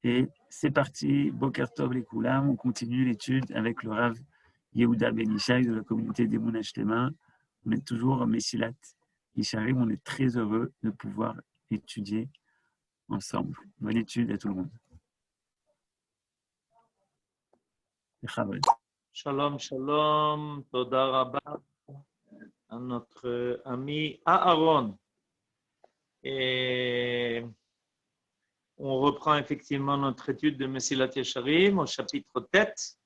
Et c'est parti, Boker Tov les Koulam, on continue l'étude avec le Rav Yehuda Ben Ishai de la communauté des Mounachetema. On est toujours à Messilat Isharim, on est très heureux de pouvoir étudier ensemble. Bonne étude à tout le monde. Shalom, shalom, Toda Rabba à notre ami Aaron. Et on reprend effectivement notre étude de Messilat Yesharim au chapitre tête.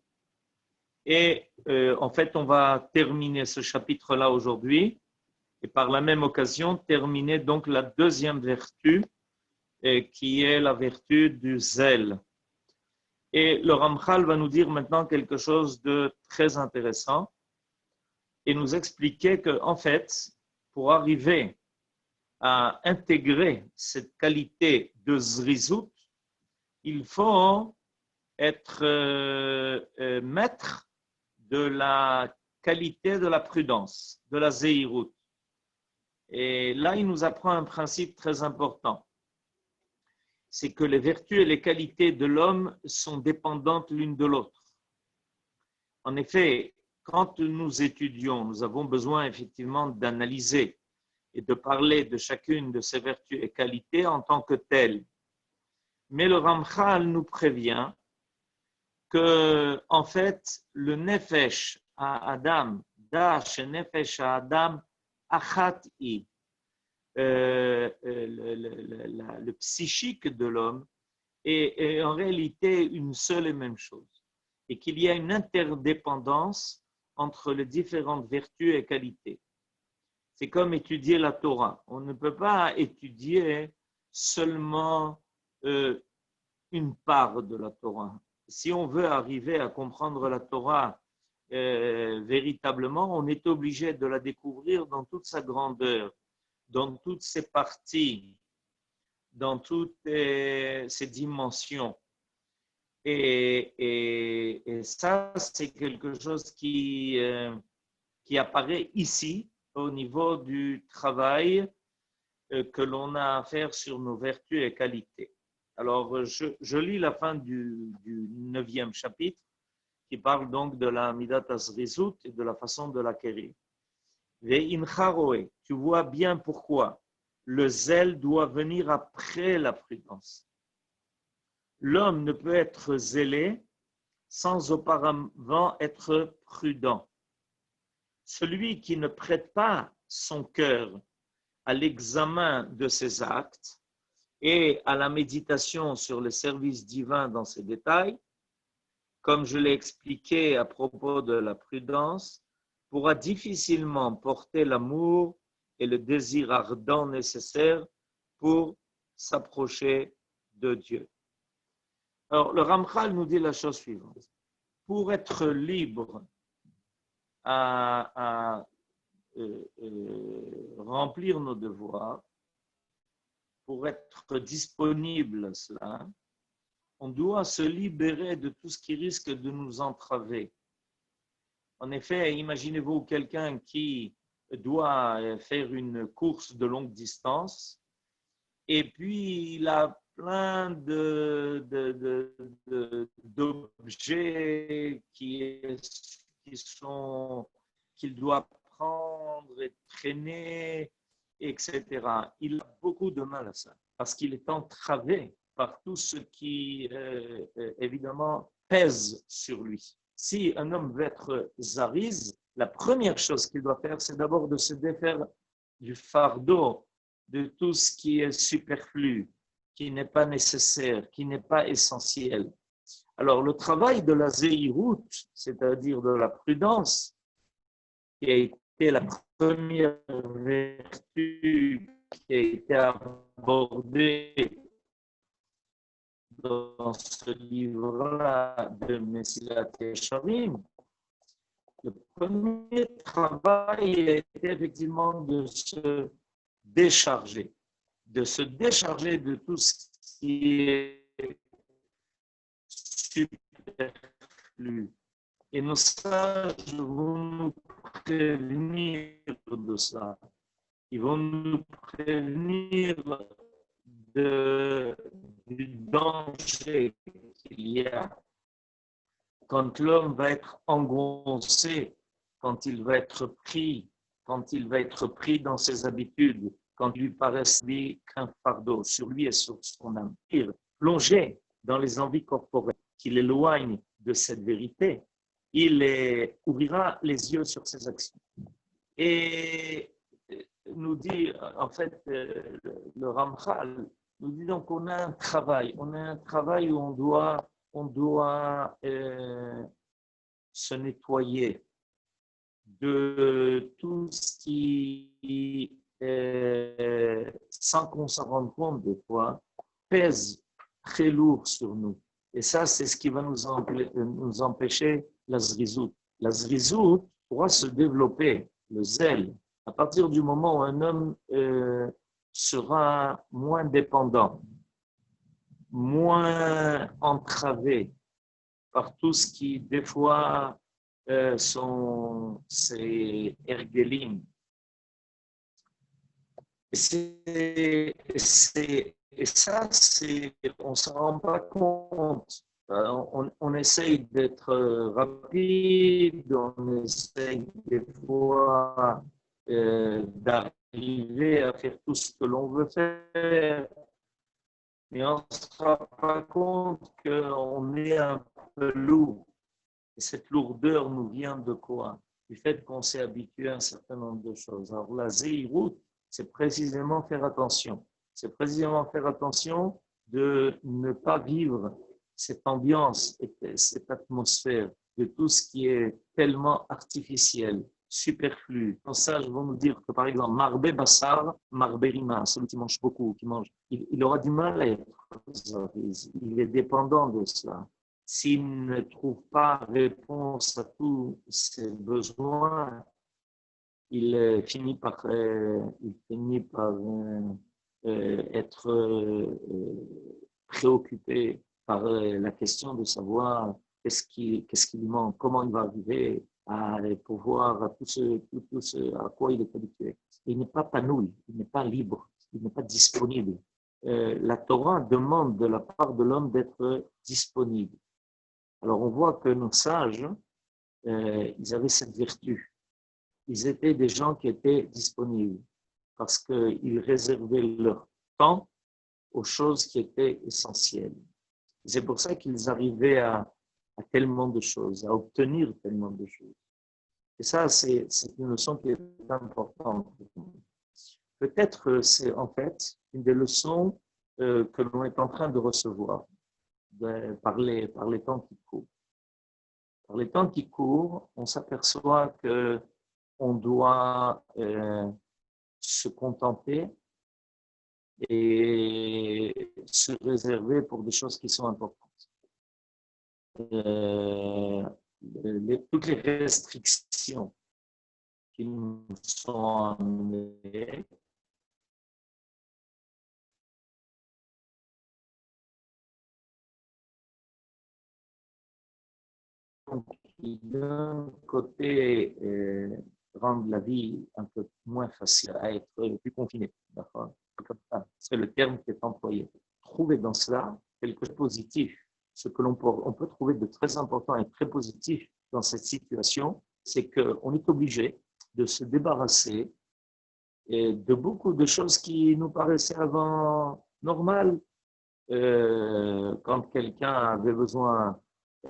Et en fait, on va terminer ce chapitre-là aujourd'hui. Et par la même occasion, terminer donc la deuxième vertu, qui est la vertu du zèle. Et le Ramchal va nous dire maintenant quelque chose de très intéressant et nous expliquer qu'en fait, pour arriver à intégrer cette qualité de zrizout, il faut être maître de la qualité de la prudence, de la zéhirout. Et là, il nous apprend un principe très important. C'est que les vertus et les qualités de l'homme sont dépendantes l'une de l'autre. En effet, quand nous étudions, nous avons besoin effectivement d'analyser et de parler de chacune de ces vertus et qualités en tant que telles. Mais le Ramchal nous prévient que, en fait, le nefesh à Adam, dash nefesh à Adam, achat'i, le psychique de l'homme est en réalité une seule et même chose, et qu'il y a une interdépendance entre les différentes vertus et qualités. C'est comme étudier la Torah. On ne peut pas étudier seulement une part de la Torah. Si on veut arriver à comprendre la Torah véritablement, on est obligé de la découvrir dans toute sa grandeur, dans toutes ses parties, dans toutes ses dimensions. Et ça, c'est quelque chose qui apparaît ici, au niveau du travail que l'on a à faire sur nos vertus et qualités. Alors, je lis la fin du 9e chapitre, qui parle donc de la Midat HaZrizut et de la façon de l'acquérir. Tu vois bien pourquoi le zèle doit venir après la prudence. L'homme ne peut être zélé sans auparavant être prudent. Celui qui ne prête pas son cœur à l'examen de ses actes et à la méditation sur le service divin dans ses détails, comme je l'ai expliqué à propos de la prudence, pourra difficilement porter l'amour et le désir ardent nécessaires pour s'approcher de Dieu. Alors, le Ramchal nous dit la chose suivante. Pour être libre à remplir nos devoirs, pour être disponible à cela, on doit se libérer de tout ce qui risque de nous entraver. En effet, imaginez-vous quelqu'un qui doit faire une course de longue distance et puis il a plein d'objets qu'il doit prendre et traîner, etc. Il a beaucoup de mal à ça parce qu'il est entravé par tout ce qui, évidemment, pèse sur lui. Si un homme veut être zariz, la première chose qu'il doit faire, c'est d'abord de se défaire du fardeau, de tout ce qui est superflu, qui n'est pas nécessaire, qui n'est pas essentiel. Alors, le travail de la zéhirout, c'est-à-dire de la prudence, qui a été la première vertu qui a été abordée dans ce livre-là de Messilat Yesharim, le premier travail était effectivement de se décharger de tout ce qui est superflu. Et nos sages vont nous prévenir de ça. Ils vont nous prévenir de du danger qu'il y a quand l'homme va être engoncé, quand il va être pris, dans ses habitudes, quand il lui paraissent qu'un fardeau sur lui et sur son âme, plongé dans les envies corporelles, qu'il éloigne de cette vérité, il ouvrira les yeux sur ses actions. Et nous dit, en fait, le Ramchal nous dit donc qu'on a un travail où on doit se nettoyer de tout ce qui, sans qu'on s'en rende compte des fois, pèse très lourd sur nous. Et ça, c'est ce qui va nous empêcher la zrizout. La zrizout pourra se développer, le zèle, à partir du moment où un homme sera moins dépendant, moins entravé par tout ce qui, des fois, sont ces ergelim. Et ça, on ne s'en rend pas compte. On essaye d'être rapide, on essaye des fois d'arriver à faire tout ce que l'on veut faire, mais on ne se rend pas compte qu'on est un peu lourd. Et cette lourdeur nous vient de quoi? Du fait qu'on s'est habitué à un certain nombre de choses. Alors la zéhirout, c'est précisément faire attention. C'est précisément faire attention de ne pas vivre cette ambiance et cette atmosphère de tout ce qui est tellement artificiel, superflu. Nos sages vont nous dire que, par exemple, Marbe Bassar, Marbe Rima, celui qui mange beaucoup, il aura du mal à être. Il est dépendant de cela. S'il ne trouve pas réponse à tous ses besoins, il finit par être préoccupé par la question de savoir qu'est-ce qui lui manque, comment il va arriver à pouvoir à tout ce à quoi il est habitué. Il n'est pas panouille, il n'est pas libre, il n'est pas disponible. La Torah demande de la part de l'homme d'être disponible. Alors on voit que nos sages, ils avaient cette vertu. Ils étaient des gens qui étaient disponibles parce qu'ils réservaient leur temps aux choses qui étaient essentielles. C'est pour ça qu'ils arrivaient à tellement de choses, à obtenir tellement de choses. Et ça, c'est une leçon qui est importante. Peut-être c'est en fait une des leçons que l'on est en train de recevoir par les temps qui courent. Par les temps qui courent, on s'aperçoit que on doit se contenter et se réserver pour des choses qui sont importantes. Toutes les restrictions qui nous sont amenées qui d'un côté rendent la vie un peu moins facile, à être plus confinée. D'accord? C'est le terme qui est employé. Trouver dans cela quelque chose de positif. Ce que on peut trouver de très important et très positif dans cette situation, c'est qu'on est obligé de se débarrasser de beaucoup de choses qui nous paraissaient avant normales. Quand quelqu'un avait besoin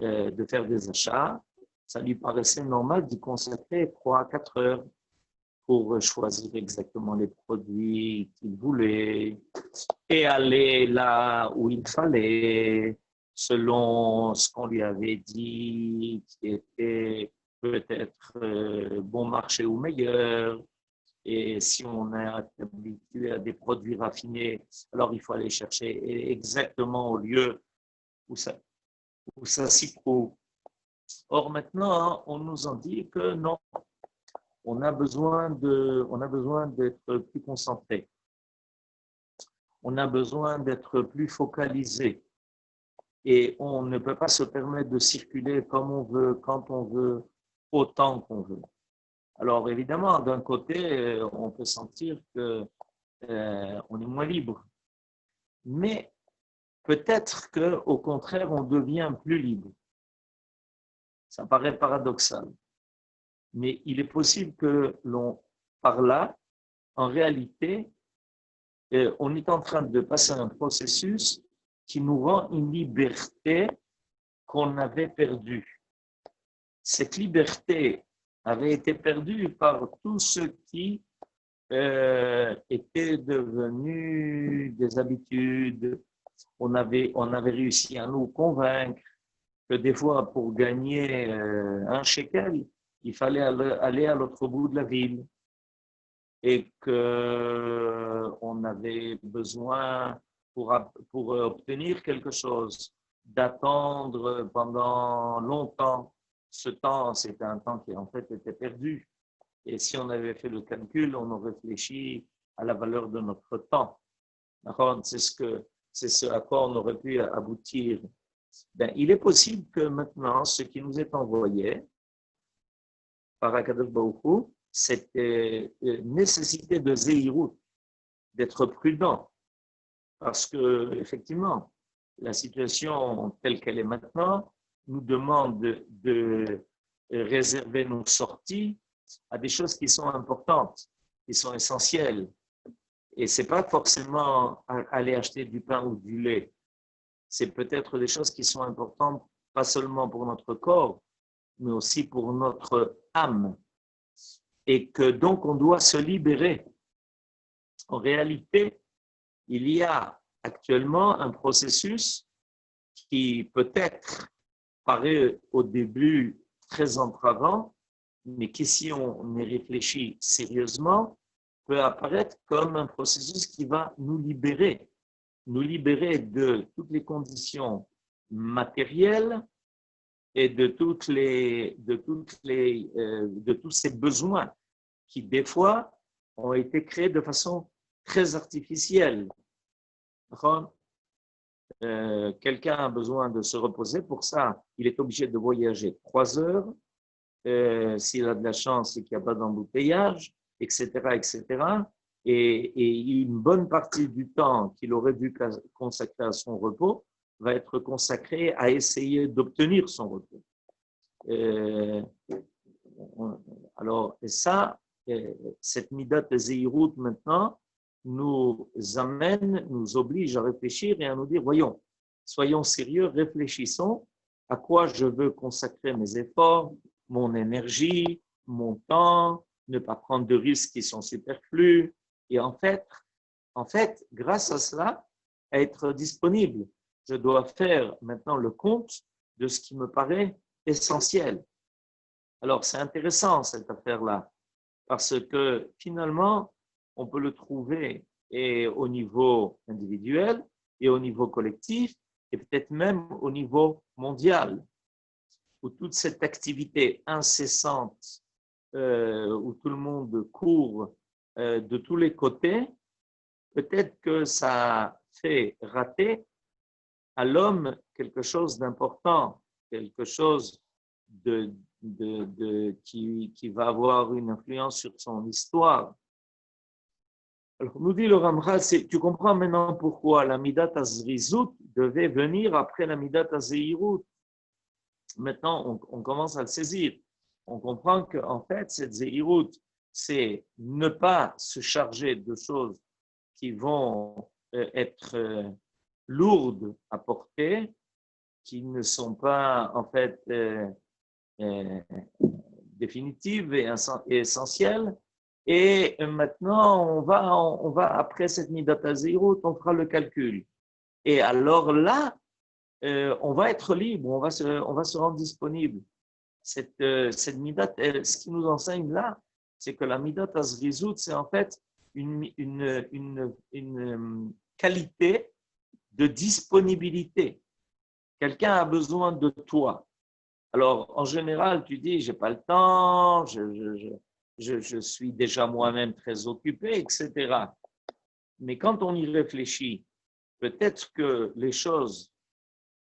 de faire des achats, ça lui paraissait normal d'y consacrer 3 à 4 heures pour choisir exactement les produits qu'il voulait et aller là où il fallait, selon ce qu'on lui avait dit, qui était peut-être bon marché ou meilleur. Et si on est habitué à des produits raffinés, alors il faut aller chercher exactement au lieu où ça s'y trouve. Or maintenant, on nous en dit que non, on a besoin d'être plus concentré. On a besoin d'être plus focalisé. Et on ne peut pas se permettre de circuler comme on veut, quand on veut, autant qu'on veut. Alors évidemment, d'un côté, on peut sentir que on est moins libre. Mais peut-être qu'au contraire, on devient plus libre. Ça paraît paradoxal. Mais il est possible que par là, en réalité, on est en train de passer un processus qui nous rend une liberté qu'on avait perdue. Cette liberté avait été perdue par tous ceux qui étaient devenus des habitudes. On avait réussi à nous convaincre que des fois, pour gagner un shekel, il fallait aller à l'autre bout de la ville et qu'on avait besoin, pour obtenir quelque chose, d'attendre pendant longtemps. Ce temps, c'était un temps qui en fait était perdu. Et si on avait fait le calcul, on aurait réfléchi à la valeur de notre temps. C'est ce à quoi on aurait pu aboutir. Ben, il est possible que maintenant, ce qui nous est envoyé par Akadosh Baruch Hu, cette nécessité de zéhirut, d'être prudent, parce que effectivement, la situation telle qu'elle est maintenant nous demande de réserver nos sorties à des choses qui sont importantes, qui sont essentielles. Et c'est pas forcément aller acheter du pain ou du lait. C'est peut-être des choses qui sont importantes, pas seulement pour notre corps, mais aussi pour notre âme. Et que donc on doit se libérer. En réalité, il y a actuellement un processus qui peut-être paraît au début très entravant, mais qui, si on y réfléchit sérieusement, peut apparaître comme un processus qui va nous libérer de toutes les conditions matérielles et de tous ces besoins qui, des fois, ont été créés de façon très artificielle. Quelqu'un a besoin de se reposer, pour ça, il est obligé de voyager 3 heures, s'il a de la chance et qu'il n'y a pas d'embouteillage, etc., etc. Et une bonne partie du temps qu'il aurait dû consacrer à son repos va être consacré à essayer d'obtenir son repos. Alors, et ça, cette midat zéhirut maintenant nous amène, nous oblige à réfléchir et à nous dire, voyons, soyons sérieux, réfléchissons à quoi je veux consacrer mes efforts, mon énergie, mon temps, ne pas prendre de risques qui sont superflus. Et en fait, grâce à cela, être disponible. Je dois faire maintenant le compte de ce qui me paraît essentiel. Alors, c'est intéressant cette affaire-là, parce que finalement, on peut le trouver et au niveau individuel et au niveau collectif et peut-être même au niveau mondial, où toute cette activité incessante, où tout le monde court de tous les côtés, peut-être que ça fait rater à l'homme quelque chose d'important, quelque chose qui va avoir une influence sur son histoire. Alors, nous dit le Ramchal, tu comprends maintenant pourquoi la Midat Azrizut devait venir après la Midat Azehirut. Maintenant, on commence à le saisir. On comprend qu'en fait, cette Zehirut, c'est ne pas se charger de choses qui vont être lourdes à porter, qui ne sont pas en fait définitives et essentielles. Et maintenant, on va après cette Midat Azehirut, on fera le calcul. Et alors là, on va être libre, on va se rendre disponible. Cette Midat, ce qui nous enseigne là, c'est que la Midat Azrizut, c'est en fait une qualité de disponibilité. Quelqu'un a besoin de toi. Alors, en général, tu dis, j'ai pas le temps, je suis déjà moi-même très occupé, etc. Mais quand on y réfléchit, peut-être que les choses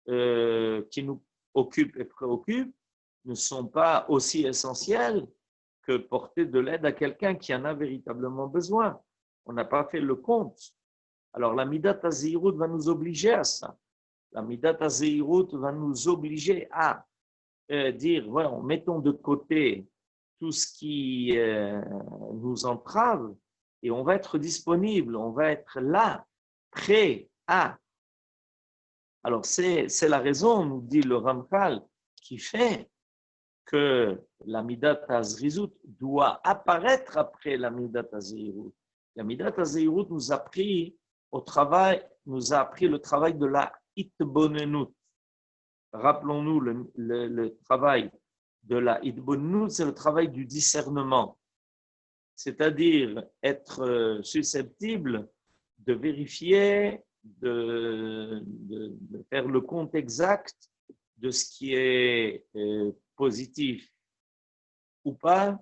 qui nous occupent et préoccupent ne sont pas aussi essentielles que porter de l'aide à quelqu'un qui en a véritablement besoin. On n'a pas fait le compte. Alors, la Midat Azehirut va nous obliger à ça. La Midat HaZeirut va nous obliger à dire, voilà, mettons de côté tout ce qui nous entrave et on va être disponible, on va être là, prêt à. Alors, c'est la raison, nous dit le Ramchal, qui fait que la Midat HaZeirut doit apparaître après la Midat HaZeirut. La Midat HaZeirut nous a appris le travail de la Itbonenut. Rappelons-nous le travail de la Itbonenut, c'est le travail du discernement, c'est-à-dire être susceptible de vérifier, de faire le compte exact de ce qui est positif ou pas,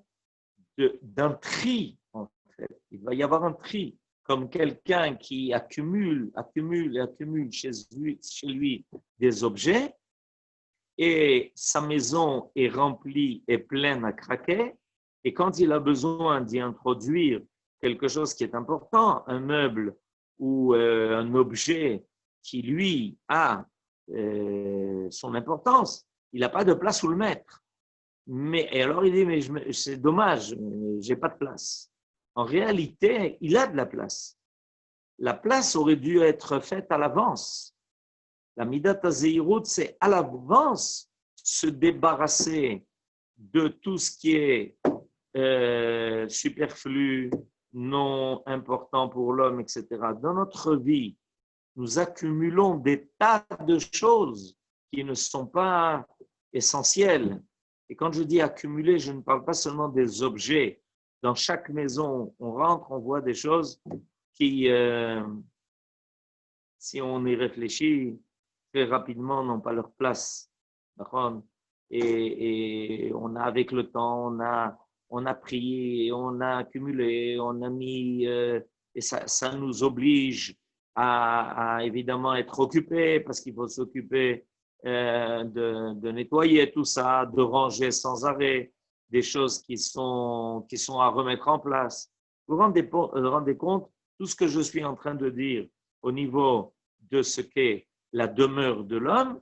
d'un tri, en fait. Il va y avoir un tri, comme quelqu'un qui accumule chez lui des objets, et sa maison est remplie et pleine à craquer, et quand il a besoin d'y introduire quelque chose qui est important, un meuble ou un objet qui, lui, a son importance, il n'a pas de place où le mettre. Et alors il dit, mais c'est dommage, je n'ai pas de place. En réalité, il a de la place. La place aurait dû être faite à l'avance. La Midat HaZeirut, c'est à l'avance se débarrasser de tout ce qui est superflu, non important pour l'homme, etc. Dans notre vie, nous accumulons des tas de choses qui ne sont pas essentielles. Et quand je dis accumuler, je ne parle pas seulement des objets. Dans chaque maison, on rentre, on voit des choses qui, si on y réfléchit, très rapidement n'ont pas leur place. Et on a, avec le temps, on a prié, on a accumulé, on a mis, et ça nous oblige à évidemment être occupé parce qu'il faut s'occuper de nettoyer tout ça, de ranger sans arrêt des choses qui sont à remettre en place. Vous rendez compte, tout ce que je suis en train de dire au niveau de ce qu'est la demeure de l'homme,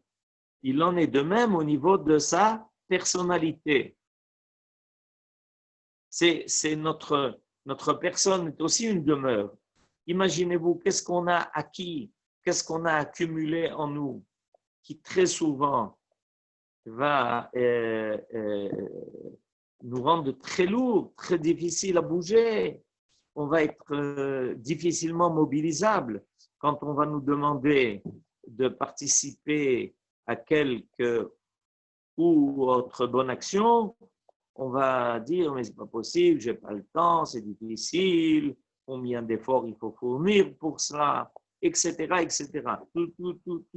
il en est de même au niveau de sa personnalité. C'est notre personne est aussi une demeure. Imaginez-vous, qu'est-ce qu'on a acquis, qu'est-ce qu'on a accumulé en nous, qui très souvent va nous rendre très lourds, très difficiles à bouger. On va être difficilement mobilisable quand on va nous demander de participer à quelque ou autre bonne action. On va dire, mais c'est pas possible, j'ai pas le temps, c'est difficile, combien d'efforts il faut fournir pour cela, etc., etc. Tout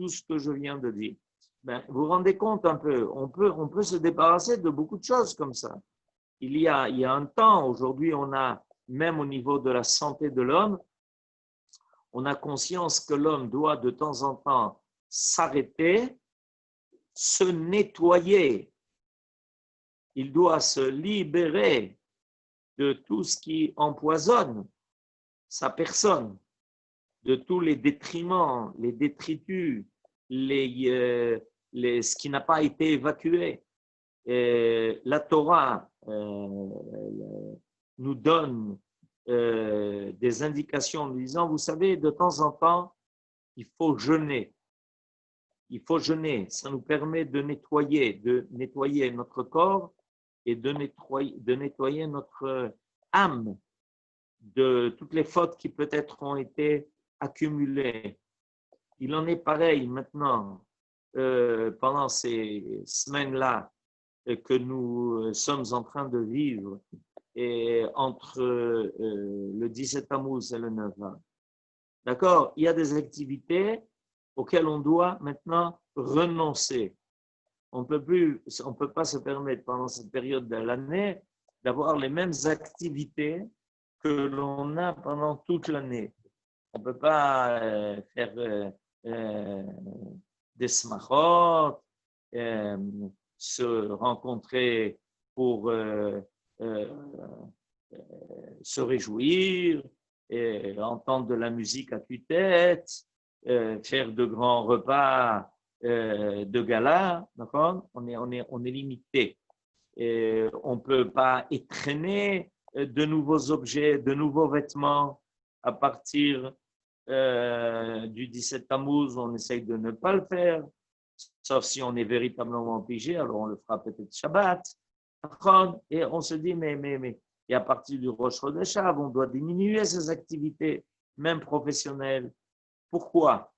ce que je viens de dire. Ben, vous vous rendez compte un peu, on peut se débarrasser de beaucoup de choses comme ça. Il y a un temps, aujourd'hui, on a, même au niveau de la santé de l'homme, on a conscience que l'homme doit de temps en temps s'arrêter, se nettoyer. Il doit se libérer de tout ce qui empoisonne sa personne, de tous les détriments, les détritus, ce qui n'a pas été évacué. La Torah nous donne des indications en disant, vous savez, de temps en temps, il faut jeûner. Il faut jeûner. Ça nous permet de nettoyer notre corps et de nettoyer notre âme de toutes les fautes qui peut-être ont été accumulées. Il en est pareil maintenant pendant ces semaines-là que nous sommes en train de vivre et entre le 17 Tammuz et le 9 Av. D'accord? Il y a des activités auxquelles on doit maintenant renoncer. On ne peut pas se permettre pendant cette période de l'année d'avoir les mêmes activités que l'on a pendant toute l'année. On ne peut pas faire des smachot, se rencontrer pour se réjouir, et entendre de la musique à tue-tête, faire de grands repas de gala, d'accord? On est limité. On ne peut pas étreiner de nouveaux objets, de nouveaux vêtements à partir du 17 Tammuz. On essaye de ne pas le faire, sauf si on est véritablement obligé, alors on le fera peut-être Shabbat. Et on se dit, mais, et à partir du Rosh Chodeshav, on doit diminuer ses activités, même professionnelles. Pourquoi?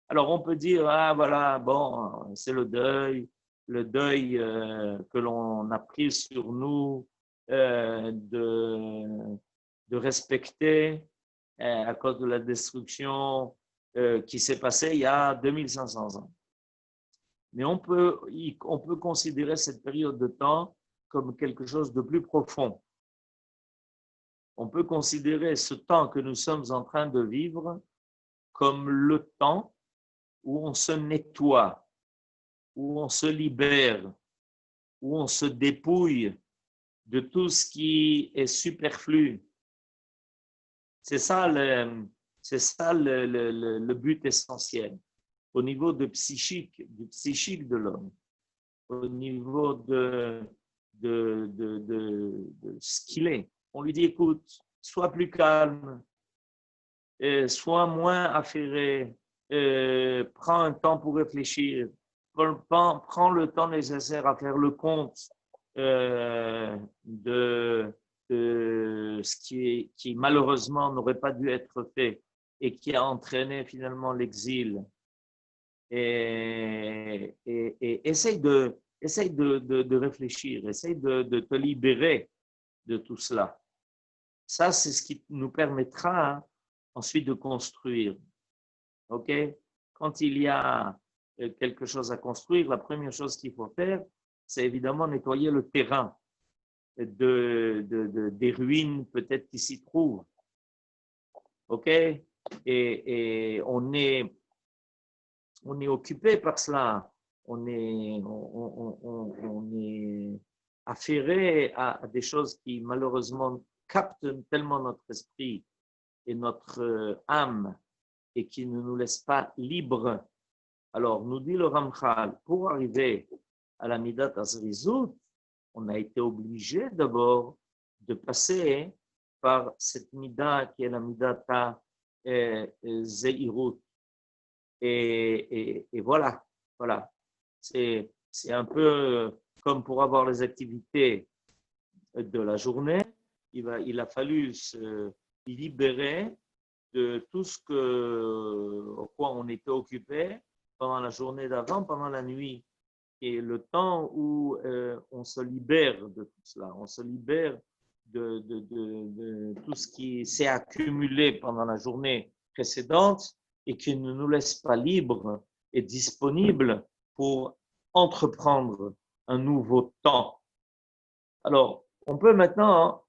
Alors on peut dire, ah voilà, bon, c'est le deuil que l'on a pris sur nous de respecter à cause de la destruction qui s'est passée il y a 2500 ans. Mais on peut considérer cette période de temps comme quelque chose de plus profond. On peut considérer ce temps que nous sommes en train de vivre comme le temps où on se nettoie, où on se libère, où on se dépouille de tout ce qui est superflu. C'est ça le but essentiel au niveau du psychique de l'homme, au niveau de ce qu'il est. On lui dit, écoute, sois plus calme, sois moins affairé, prends un temps pour réfléchir, prends le temps nécessaire à faire le compte de ce qui malheureusement n'aurait pas dû être fait et qui a entraîné finalement l'exil. Et essaye de réfléchir, essaye de te libérer de tout cela. Ça, c'est ce qui nous permettra ensuite de construire. OK? Quand il y a quelque chose à construire, la première chose qu'il faut faire, c'est évidemment nettoyer le terrain des ruines peut-être qui s'y trouvent. OK? Et on est occupé par cela. On est affairé à des choses qui malheureusement captent tellement notre esprit et notre âme et qui ne nous laissent pas libres. Alors, nous dit le Ramchal, pour arriver à la Midat Azrizut, on a été obligé d'abord de passer par cette Midah qui est la Midata Zeirut. Et voilà. C'est un peu comme pour avoir les activités de la journée, il a fallu se libérer de tout ce au quoi on était occupé pendant la journée d'avant, pendant la nuit. Et le temps où on se libère de tout cela, on se libère de tout ce qui s'est accumulé pendant la journée précédente et qui ne nous laisse pas libres et disponibles pour entreprendre un nouveau temps. Alors, on peut maintenant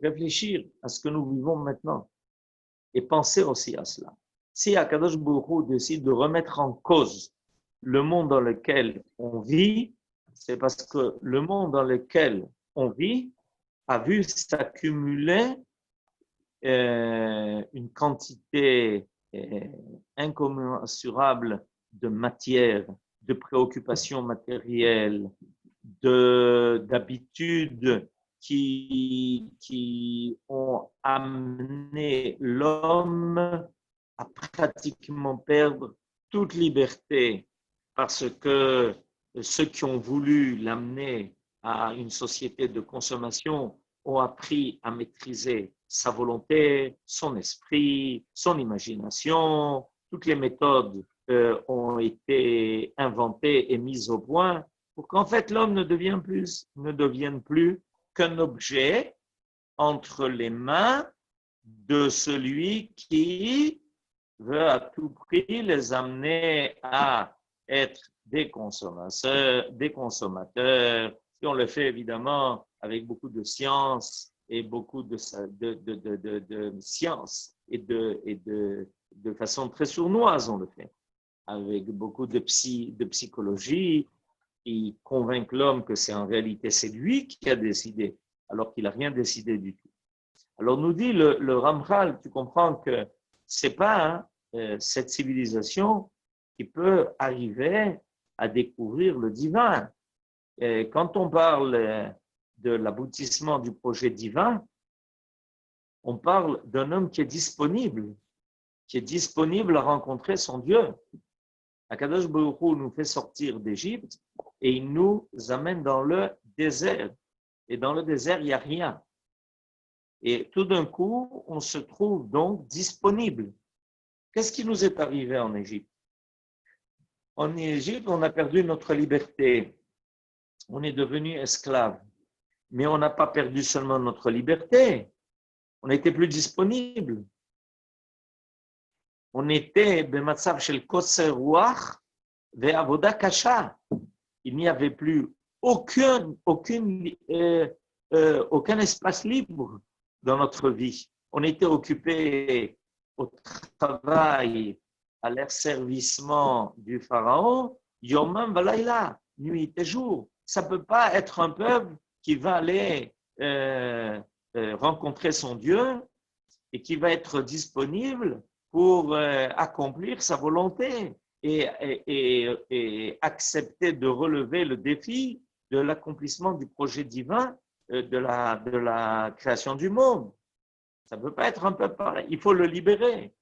réfléchir à ce que nous vivons maintenant et penser aussi à cela. Si Akadosh Baruch Hu décide de remettre en cause le monde dans lequel on vit, c'est parce que le monde dans lequel on vit a vu s'accumuler une quantité incommensurable de matière, de préoccupations matérielles, d'habitudes qui ont amené l'homme à pratiquement perdre toute liberté parce que ceux qui ont voulu l'amener à une société de consommation ont appris à maîtriser sa volonté, son esprit, son imagination. Toutes les méthodes ont été inventées et mises au point pour qu'en fait l'homme ne devienne plus qu'un objet entre les mains de celui qui veut à tout prix les amener à être des consommateurs, et on le fait évidemment avec beaucoup de science et beaucoup de science et de façon très sournoise, on le fait, avec beaucoup de psychologie qui convainc l'homme que c'est en réalité c'est lui qui a décidé, alors qu'il n'a rien décidé du tout. Alors nous dit le Ramchal, tu comprends que c'est pas cette civilisation qui peut arriver à découvrir le divin. Et quand on parle de l'aboutissement du projet divin, on parle d'un homme qui est disponible à rencontrer son Dieu. Akadosh Baruch Hu nous fait sortir d'Égypte et il nous amène dans le désert. Et dans le désert, il n'y a rien. Et tout d'un coup, on se trouve donc disponible. Qu'est-ce qui nous est arrivé en Égypte? En Égypte, on a perdu notre liberté. On est devenu esclave. Mais on n'a pas perdu seulement notre liberté. On n'était plus disponible. On était b'matzav shel koser ruach ve'avoda kasha. Il n'y avait plus aucun espace libre dans notre vie. On était occupé au travail, à l'asservissement du pharaon, yomam v'layla, nuit et jour. Ça ne peut pas être un peuple qui va aller rencontrer son Dieu et qui va être disponible pour accomplir sa volonté et accepter de relever le défi de l'accomplissement du projet divin de la création du monde. Ça ne peut pas être un peuple pareil. Il faut le libérer.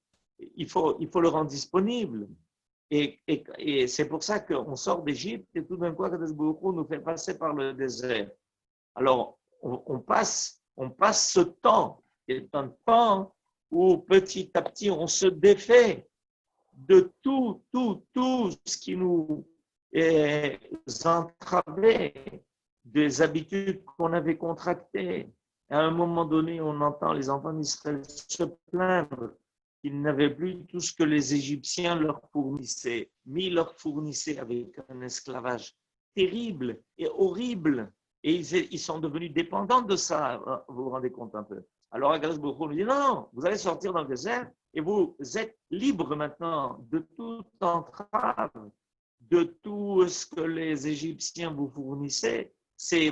Il faut le rendre disponible. Et c'est pour ça qu'on sort d'Égypte et tout d'un coup, Akadosh Baruch Hu nous fait passer par le désert. Alors, on passe ce temps, qui est un temps où petit à petit, on se défait de tout ce qui nous entravait, des habitudes qu'on avait contractées. À un moment donné, on entend les enfants d'Israël se plaindre qu'ils n'avaient plus tout ce que les Égyptiens leur fournissaient, mais ils leur fournissaient avec un esclavage terrible et horrible. Et ils sont devenus dépendants de ça. Vous vous rendez compte un peu? Alors, Akadosh Baruch Hu nous dit, non, vous allez sortir dans le désert et vous êtes libre maintenant de toute entrave, de tout ce que les Égyptiens vous fournissaient.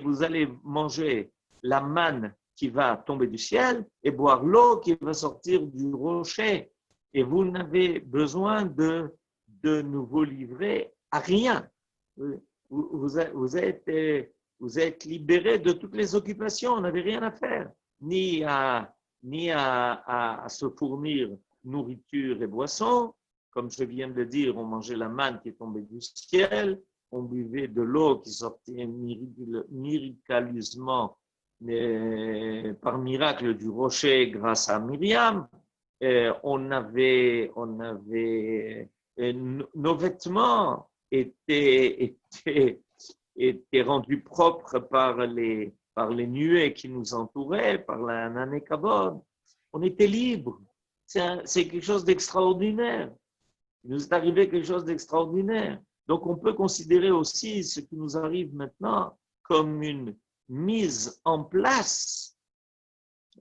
Vous allez manger la manne qui va tomber du ciel et boire l'eau qui va sortir du rocher. Et vous n'avez besoin de vous livrer à rien. Vous êtes libérés de toutes les occupations, on n'avait rien à faire, ni à se fournir nourriture et boissons. Comme je viens de le dire, on mangeait la manne qui est tombée du ciel, on buvait de l'eau qui sortait miraculeusement par miracle du rocher grâce à Myriam. Nos vêtements étaient rendus propres par les nuées qui nous entouraient, par la Nanekavod. On était libre. C'est quelque chose d'extraordinaire. Il nous est arrivé quelque chose d'extraordinaire. Donc, on peut considérer aussi ce qui nous arrive maintenant comme une mise en place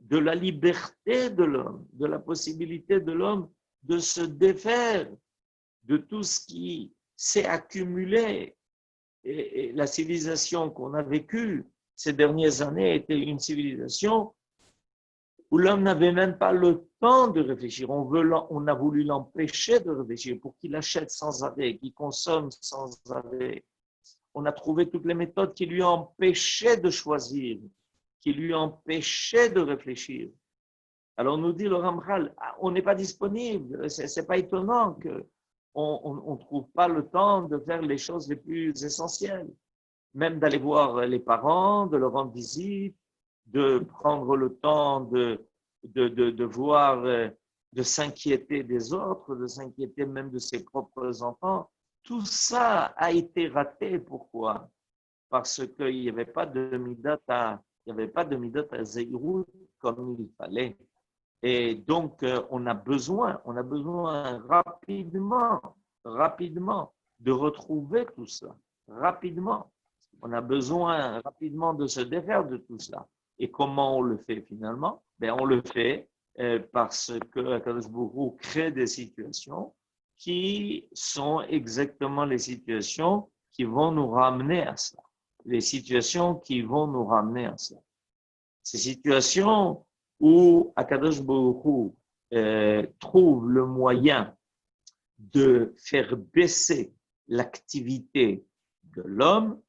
de la liberté de l'homme, de la possibilité de l'homme de se défaire de tout ce qui s'est accumulé. Et la civilisation qu'on a vécue ces dernières années était une civilisation où l'homme n'avait même pas le temps de réfléchir. On a voulu l'empêcher de réfléchir pour qu'il achète sans arrêt, qu'il consomme sans arrêt. On a trouvé toutes les méthodes qui lui empêchaient de choisir, qui lui empêchaient de réfléchir. Alors nous dit le Ramchal, on n'est pas disponible. C'est pas étonnant qu'on ne trouve pas le temps de faire les choses les plus essentielles, même d'aller voir les parents, de leur rendre visite, de prendre le temps de voir, de s'inquiéter des autres, de s'inquiéter même de ses propres enfants. Tout ça a été raté. Pourquoi? Parce qu'il n'y avait pas de midat à Zeirut comme il fallait. Et donc, on a besoin rapidement de retrouver tout ça. Rapidement. On a besoin rapidement de se défaire de tout ça. Et comment on le fait finalement? On le fait parce que Akadosh Baruch Hu crée des situations qui sont exactement les situations qui vont nous ramener à ça. Les situations qui vont nous ramener à ça. Ces situations où Akadosh Baruch Hu trouve le moyen de faire baisser l'activité de l'homme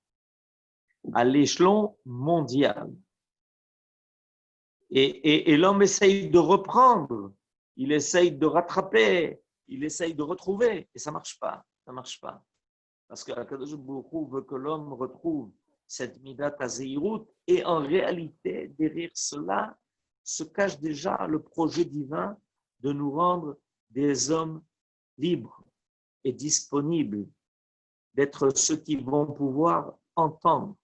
à l'échelon mondial. Et l'homme essaye de reprendre, il essaye de rattraper, il essaye de retrouver, et ça marche pas, ça marche pas. Parce que Akadosh Baruch Hu veut que l'homme retrouve cette midat hazehirut, et en réalité, derrière cela, se cache déjà le projet divin de nous rendre des hommes libres et disponibles, d'être ceux qui vont pouvoir entendre,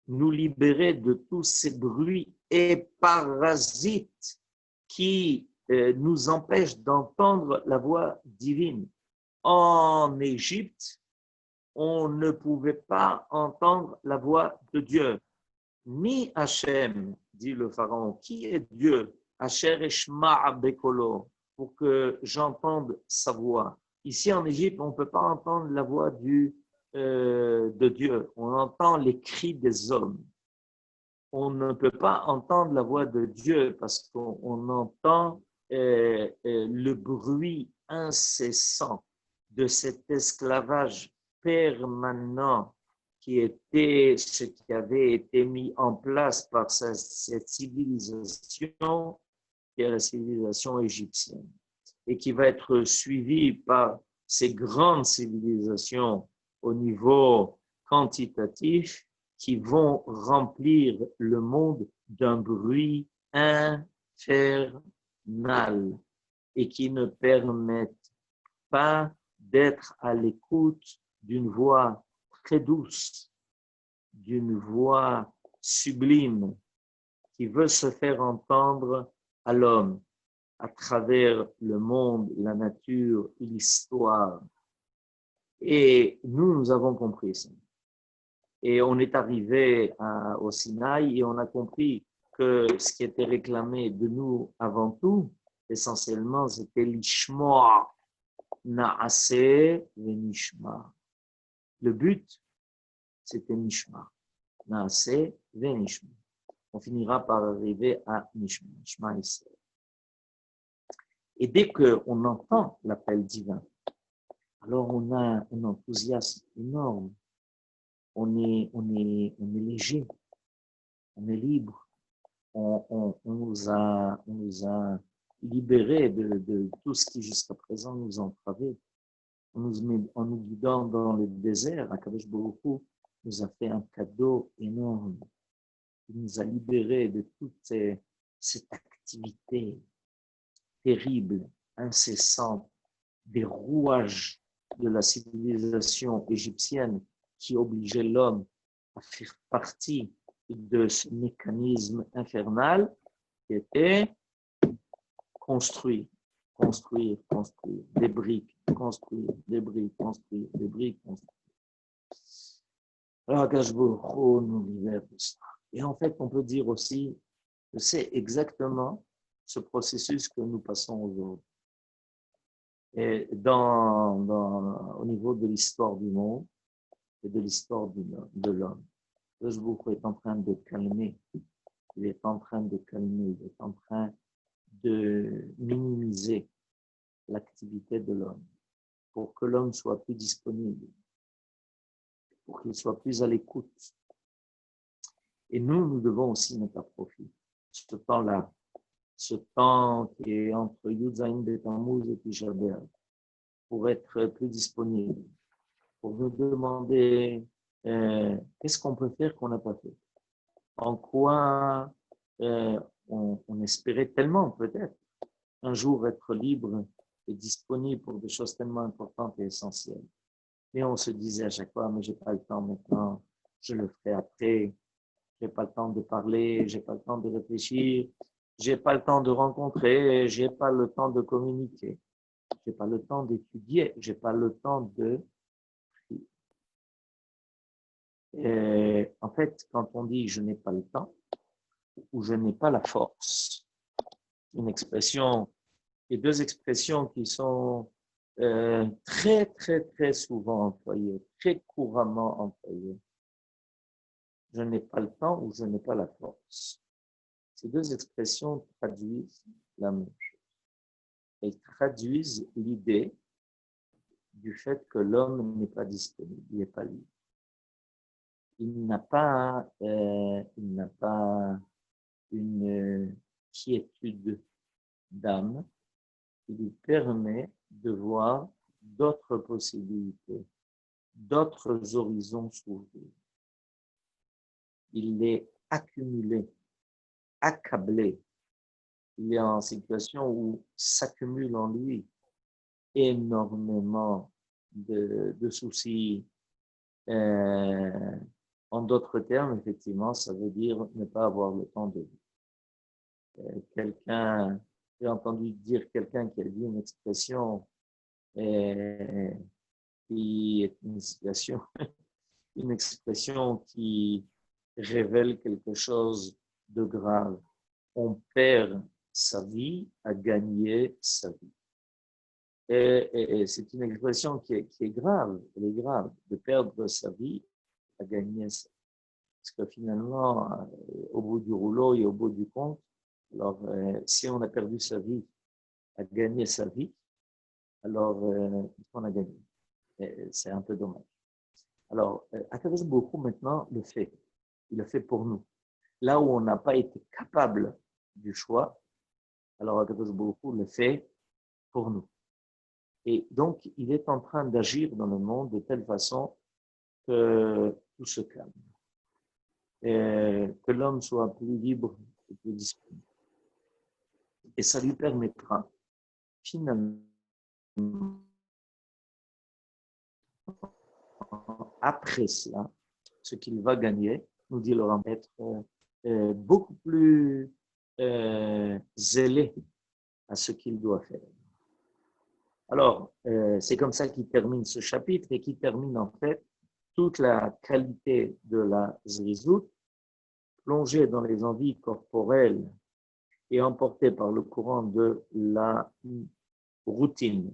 nous libérer de tous ces bruits et parasites qui nous empêchent d'entendre la voix divine. En Égypte, on ne pouvait pas entendre la voix de Dieu. Mi Hachem, dit le pharaon, qui est Dieu? Asher eshma bekolo, pour que j'entende sa voix. Ici en Égypte, on ne peut pas entendre la voix de Dieu. On entend les cris des hommes. On ne peut pas entendre la voix de Dieu parce qu'on entend le bruit incessant de cet esclavage permanent qui était ce qui avait été mis en place par cette civilisation, qui est la civilisation égyptienne, et qui va être suivie par ces grandes civilisations au niveau quantitatif qui vont remplir le monde d'un bruit infernal et qui ne permettent pas d'être à l'écoute d'une voix très douce, d'une voix sublime qui veut se faire entendre à l'homme à travers le monde, la nature, l'histoire. Et nous avons compris ça. Et on est arrivé au Sinaï et on a compris que ce qui était réclamé de nous avant tout, essentiellement, c'était l'ishma, na'aseh venishma. Le but, c'était nishma, na'aseh venishma. On finira par arriver à nishma, nishma Israël. Et dès qu'on entend l'appel divin, alors on a un enthousiasme énorme. On est léger, on est libre, on nous a libérés de tout ce qui jusqu'à présent nous entravait. En nous guidant dans le désert, Akadosh Baruch Hu nous a fait un cadeau énorme. Il nous a libérés de toute cette activité terrible, incessante, des rouages de la civilisation égyptienne qui obligeait l'homme à faire partie de ce mécanisme infernal qui était construire, des briques, construire, des briques, construire, des briques, construire. Alors, Akadosh Baruch Hu nous libère de ça. Et en fait, on peut dire aussi que c'est exactement ce processus que nous passons aujourd'hui. Et au niveau de l'histoire du monde et de l'histoire de l'homme, Akadosh Baruch Hu est en train de calmer, il est en train de minimiser l'activité de l'homme pour que l'homme soit plus disponible, pour qu'il soit plus à l'écoute. Et nous devons aussi mettre à profit ce temps-là, ce temps qui est entre Yud-Zayin B'Tammuz et Tisha B'Av, pour être plus disponible, pour nous demander qu'est-ce qu'on peut faire qu'on n'a pas fait, en quoi on espérait tellement peut-être un jour être libre et disponible pour des choses tellement importantes et essentielles. Et on se disait à chaque fois, mais j'ai pas le temps maintenant, je le ferai après, j'ai pas le temps de parler, j'ai pas le temps de réfléchir, j'ai pas le temps de rencontrer, j'ai pas le temps de communiquer, j'ai pas le temps d'étudier, j'ai pas le temps de prier. Et en fait, quand on dit je n'ai pas le temps ou je n'ai pas la force, une expression, et deux expressions qui sont très, très, très souvent employées, très couramment employées. Je n'ai pas le temps ou je n'ai pas la force. Ces deux expressions traduisent la même chose. Elles traduisent l'idée du fait que l'homme n'est pas disponible, il n'est pas libre. Il n'a pas une quiétude d'âme qui lui permet de voir d'autres possibilités, d'autres horizons s'ouvrir. Il est accumulé, accablé. Il est en situation où s'accumule en lui énormément de soucis. En d'autres termes, effectivement, ça veut dire ne pas avoir le temps de vivre. J'ai entendu dire quelqu'un qui a dit une expression qui est une expression qui révèle quelque chose de grave. On perd sa vie à gagner sa vie. Et c'est une expression qui est grave, elle est grave, de perdre sa vie à gagner sa vie. Parce que finalement, au bout du rouleau et au bout du compte, alors si on a perdu sa vie à gagner sa vie, alors on a gagné. C'est un peu dommage. Alors, Akadosh Baruch Hu maintenant le fait. Il le fait pour nous. Là où on n'a pas été capable du choix, alors Akadosh Baruch Hu le fait pour nous. Et donc, il est en train d'agir dans le monde de telle façon que tout se calme. Que l'homme soit plus libre et plus disponible. Et ça lui permettra, finalement, après cela, ce qu'il va gagner, nous dit Laurent, être beaucoup plus zélé à ce qu'il doit faire. Alors, c'est comme ça qu'il termine ce chapitre et qui termine en fait toute la qualité de la zrizout, plongée dans les envies corporelles et emportée par le courant de la routine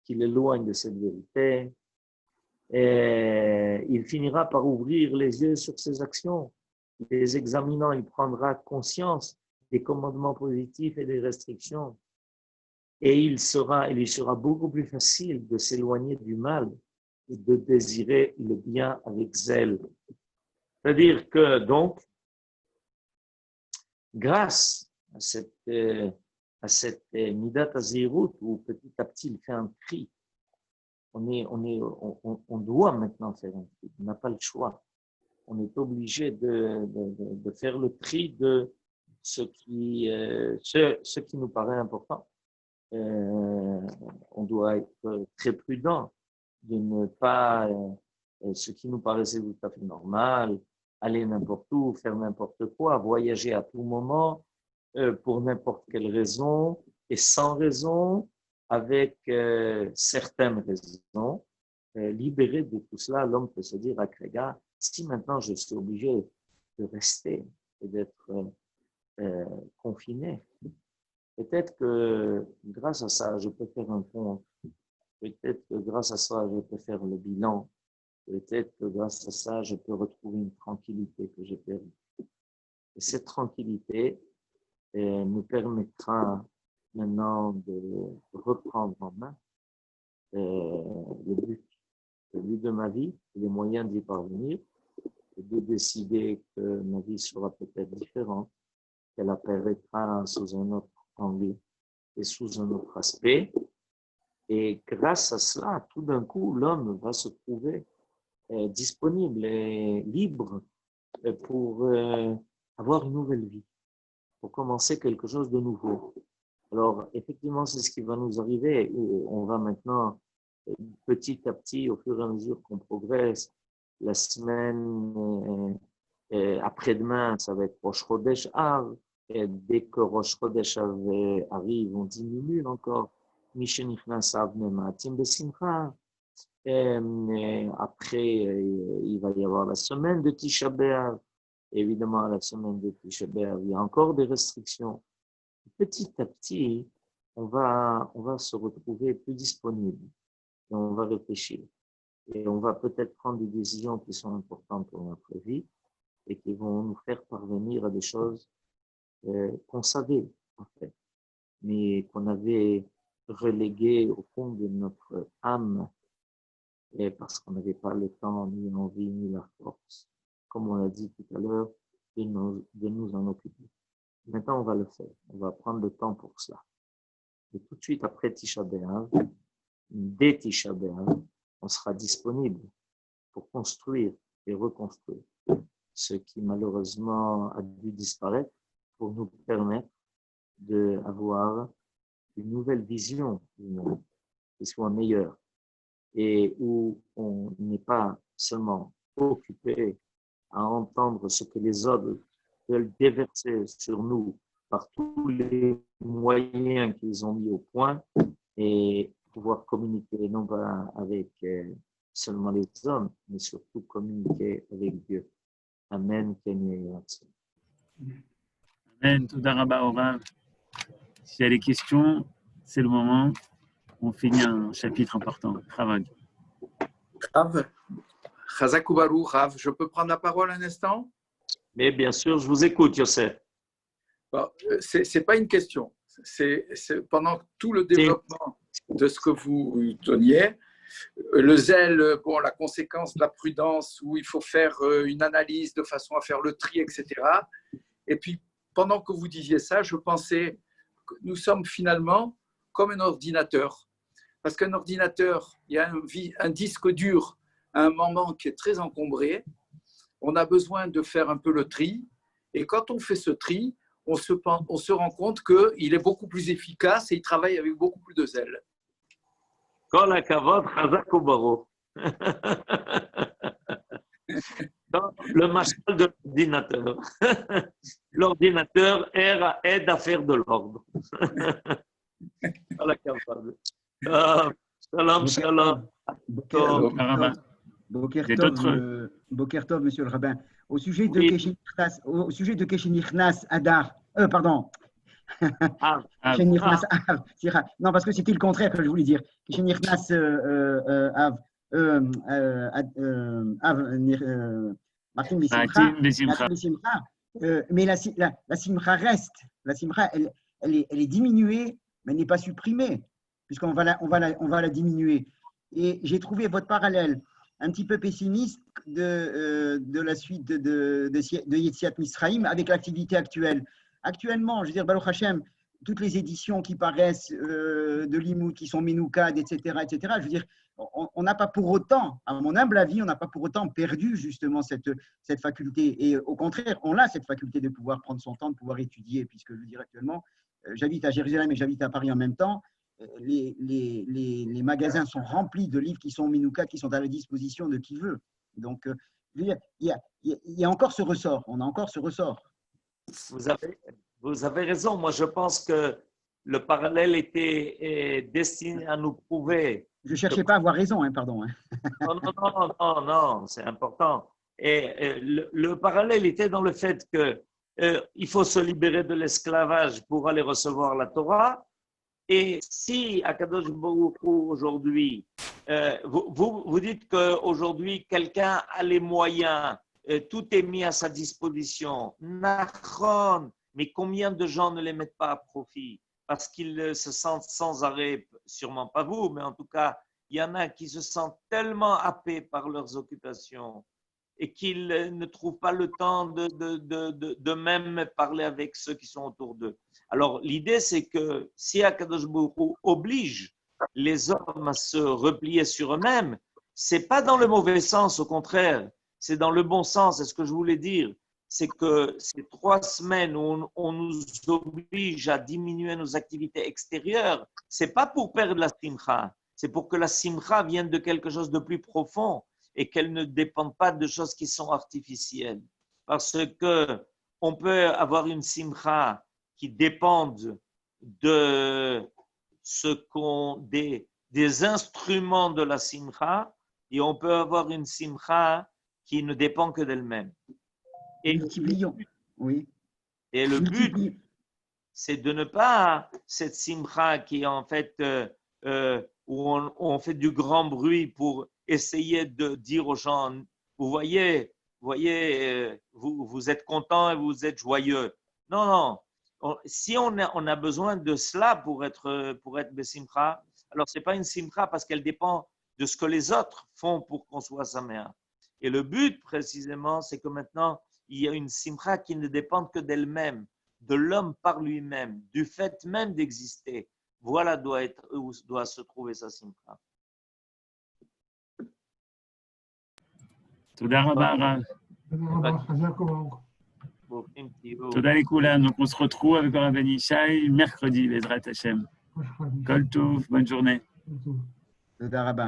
qui l'éloigne de cette vérité. Et il finira par ouvrir les yeux sur ses actions. Les examinant, il prendra conscience des commandements positifs et des restrictions. Et il lui sera beaucoup plus facile de s'éloigner du mal et de désirer le bien avec zèle. C'est-à-dire que, donc, grâce à cette Midat Azirut, où petit à petit il fait un tri, on doit maintenant faire un tri, on n'a pas le choix. On est obligé de faire le tri de ce qui nous paraît important. On doit être très prudent de ne pas, ce qui nous paraissait tout à fait normal, aller n'importe où, faire n'importe quoi, voyager à tout moment, pour n'importe quelle raison et sans raison, avec certaines raisons. Libéré de tout cela, l'homme peut se dire à Krega, si maintenant je suis obligé de rester et d'être confiné, peut-être que grâce à ça, je peux faire un compte. Peut-être que grâce à ça, je peux faire le bilan. Peut-être que grâce à ça, je peux retrouver une tranquillité que j'ai perdue. Et cette tranquillité nous permettra maintenant de reprendre en main le but de ma vie, les moyens d'y parvenir, et de décider que ma vie sera peut-être différente, qu'elle apparaîtra sous un autre angle et sous un autre aspect. Et grâce à cela, tout d'un coup, l'homme va se trouver disponible et libre pour avoir une nouvelle vie, pour commencer quelque chose de nouveau. Alors, effectivement, c'est ce qui va nous arriver. On va maintenant, petit à petit, au fur et à mesure qu'on progresse, la semaine après-demain, ça va être Rosh Chodesh Av. Et dès que Rosh Chodesh Av arrive, on diminue encore. Mishenichnas Av Nematim Besimcha. Après, il va y avoir la semaine de Tisha B'Av. Évidemment, la semaine de Tisha B'Av, il y a encore des restrictions. Petit à petit, on va se retrouver plus disponible et on va réfléchir. Et on va peut-être prendre des décisions qui sont importantes pour notre vie et qui vont nous faire parvenir à des choses qu'on savait, en fait, mais qu'on avait reléguées au fond de notre âme et parce qu'on n'avait pas le temps, ni l'envie, ni la force, comme on l'a dit tout à l'heure, de nous en occuper. Maintenant, on va le faire. On va prendre le temps pour cela. Et tout de suite après Tisha B'Av, dès Tisha B'Av, on sera disponible pour construire et reconstruire ce qui malheureusement a dû disparaître pour nous permettre d'avoir une nouvelle vision du monde qui soit meilleure et où on n'est pas seulement occupé à entendre ce que les autres veulent déverser sur nous par tous les moyens qu'ils ont mis au point et pouvoir communiquer non pas avec seulement les hommes, mais surtout communiquer avec Dieu. Amen. Amen. Toda Rabba Orav. S'il y a des questions, c'est le moment. On finit un chapitre important. Travail. Rav, Chazak Ubaru, Rav, je peux prendre la parole un instant? Mais bien sûr, je vous écoute, Yosef. Bon, c'est pas une question. C'est pendant tout le développement de ce que vous donniez, le zèle, bon, la conséquence de la prudence, où il faut faire une analyse de façon à faire le tri, etc. Et puis, pendant que vous disiez ça, je pensais que nous sommes finalement comme un ordinateur. Parce qu'un ordinateur, il y a un disque dur à un moment qui est très encombré. On a besoin de faire un peu le tri. Et quand on fait ce tri, on se rend compte qu'il est beaucoup plus efficace et il travaille avec beaucoup plus de zèle. Kol hakavod, chazak ubaruch. Le machal de l'ordinateur. L'ordinateur aide à faire de l'ordre. Kol hakavod. Shalom, shalom. Boker Tov, monsieur le rabbin. Au sujet de Keshen Nichnas Adar, pardon. Keshen Nichnas Av. Non, parce que c'était le contraire que je voulais dire. Keshen Nichnas Av. Martin Bessimcha. Mais la Simcha reste. La Simcha, elle est diminuée, mais elle n'est pas supprimée, puisqu'on va la diminuer. Et j'ai trouvé votre parallèle un petit peu pessimiste de la suite de Yetziat Misraïm avec l'activité actuelle. Actuellement, je veux dire, Baruch Hashem, toutes les éditions qui paraissent de Limoud, qui sont Menoukad, etc., je veux dire, on n'a pas pour autant, à mon humble avis, on n'a pas pour autant perdu justement cette faculté. Et au contraire, on a cette faculté de pouvoir prendre son temps, de pouvoir étudier, puisque je veux dire actuellement, j'habite à Jérusalem et j'habite à Paris en même temps. Les magasins sont remplis de livres qui sont Menoukad, qui sont à la disposition de qui veut. Donc, il y a encore ce ressort. On a encore ce ressort. Vous avez raison. Moi, je pense que le parallèle était destiné à nous prouver. Je ne cherchais pas à avoir raison, pardon. Non, c'est important. Et le parallèle était dans le fait qu'il faut se libérer de l'esclavage pour aller recevoir la Torah. Et si Akadosh Baruch Hu aujourd'hui, vous dites qu'aujourd'hui, quelqu'un a les moyens, tout est mis à sa disposition. Nachon, mais combien de gens ne les mettent pas à profit parce qu'ils se sentent sans arrêt, sûrement pas vous, mais en tout cas, il y en a qui se sentent tellement happés par leurs occupations et qu'ils ne trouvent pas le temps de même parler avec ceux qui sont autour d'eux. Alors, l'idée, c'est que si Akadosh Baruch Hu oblige les hommes à se replier sur eux-mêmes, ce n'est pas dans le mauvais sens, au contraire, c'est dans le bon sens. Et ce que je voulais dire, c'est que ces 3 semaines où on nous oblige à diminuer nos activités extérieures, ce n'est pas pour perdre la simcha, c'est pour que la simcha vienne de quelque chose de plus profond et qu'elle ne dépende pas de choses qui sont artificielles. Parce qu'on peut avoir une simcha qui dépendent des instruments de la simcha et on peut avoir une simcha qui ne dépend que d'elle-même. Et oui. Et le but, c'est de ne pas cette simcha qui est en fait où on fait du grand bruit pour essayer de dire aux gens, vous voyez, vous êtes content et vous êtes joyeux. Non. Si on a besoin de cela pour être besimcha, alors ce n'est pas une simcha parce qu'elle dépend de ce que les autres font pour qu'on soit saméach. Et le but, précisément, c'est que maintenant, il y a une simcha qui ne dépend que d'elle-même, de l'homme par lui-même, du fait même d'exister. Voilà où doit se trouver sa simcha. תודה רבה, הרב. תודה לכולם. Donc, on se retrouve avec Rav Ben Ishai mercredi, Bezrat Hashem. Kol Tov, bonne journée. תודה רבה.